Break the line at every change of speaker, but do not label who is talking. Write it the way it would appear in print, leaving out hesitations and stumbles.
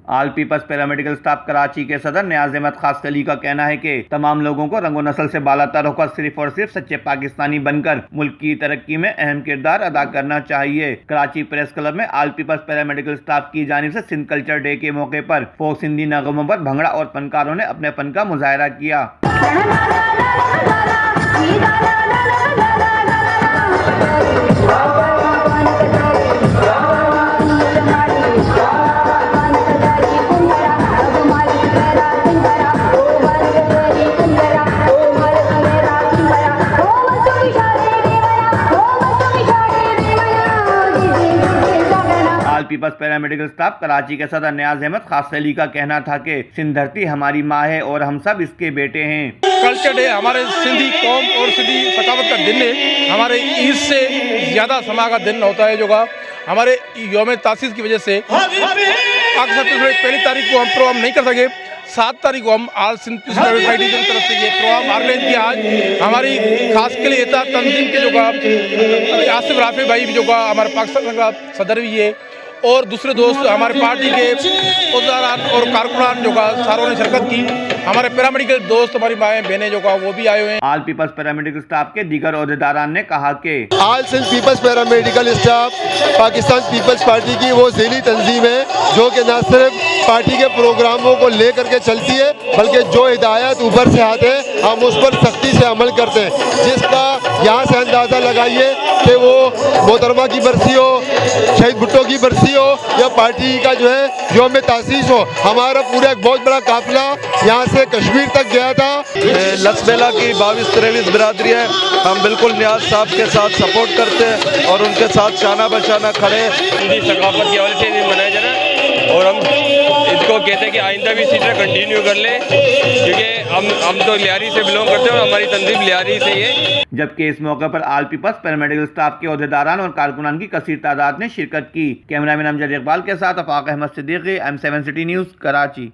आल peoples paramedical staff Karachi के सदर नियाज अहमद खास अली का कहना है कि तमाम लोगों को रंगो नस्ल से बालातर होकर सिर्फ और सिर्फ सच्चे पाकिस्तानी बनकर मुल्क की तरक्की में अहम किरदार अदा करना चाहिए। कराची प्रेस क्लब में आल पीपल्स पैरामेडिकल स्टाफ की जानिब से सिंध कल्चर डे के मौके पर फोक सिंधी नगमों पर भंगड़ा और फनकारों ने अपने फन का मुजाहरा किया। आल पीपल्स पैरामेडिकल स्टाफ कराची के सदर नियाज अहमद खास अली का कहना था कि सिंध धरती हमारी माँ है और हम सब इसके बेटे हैं।
कल्चर डे हमारे सिंधी कौम और सिंधी सकावत का दिन है। हमारे ईद से ज़्यादा समा का दिन होता है जो का हमारे योम तासीस की वजह से अक्सर पहली तारीख को हम प्रोग्राम नहीं कर सके। 7 तारीख को हम आल सिंध सोसाइटी की तरफ से ये प्रोग्राम ऑर्गेनाइज किया। आज हमारी खास के लिए तंजीम के जो का आसिफ राफी भाई भी जो का हमारे पाकिस्तान का सदर भी है और दूसरे दोस्त हमारे पार्टी के उज़ारान और कारकुनान जो का सारों ने शिरकत की। हमारे पैरामेडिकल दोस्त हमारी माएँ बहनें जो का वो भी आए हुए हैं।
आल पीपल्स पैरामेडिकल स्टाफ के दीगर ओहदेदारान ने कहा कि
all Sindh peoples paramedical staff Pakistan peoples party की वो ज़िली तंजीम है जो कि न सिर्फ पार्टी के प्रोग्रामों को ले करके चलती है बल्कि जो हिदायत ऊपर से आते हैं हम उस पर सख्ती से अमल करते हैं, जिसका यहाँ से अंदाज़ा लगाइए कि वो मोहतरमा की बरसी हो, शहीद भुट्टो की बरसी हो या पार्टी का जो है योम तासीस हो। हमारा पूरा एक बहुत बड़ा काफिला यहाँ से कश्मीर तक गया था।
लसबेला की 22-23 बिरादरी है, हम बिल्कुल नियाज साहब के साथ सपोर्ट करते हैं और उनके साथ शाना बशाना खड़े।
हिंदी सकाफत की वजह से मनाया जा रहा है और हम इसको कहते हैं कि आइंदा भी इसी तरह कंटिन्यू कर ले, क्योंकि हम तो लियारी से बिलोंग करते हैं और हमारी तंजीम लियारी से ही है।
जबकि इस मौके पर आल पीपल्स पैरामेडिकल स्टाफ के ओहदेदारान और कारकुनान की कसीर तादाद ने शिरकत की। कैमरामैन अमजद इकबाल के साथ Afaq Ahmed Siddiqui, M7 City News, Karachi.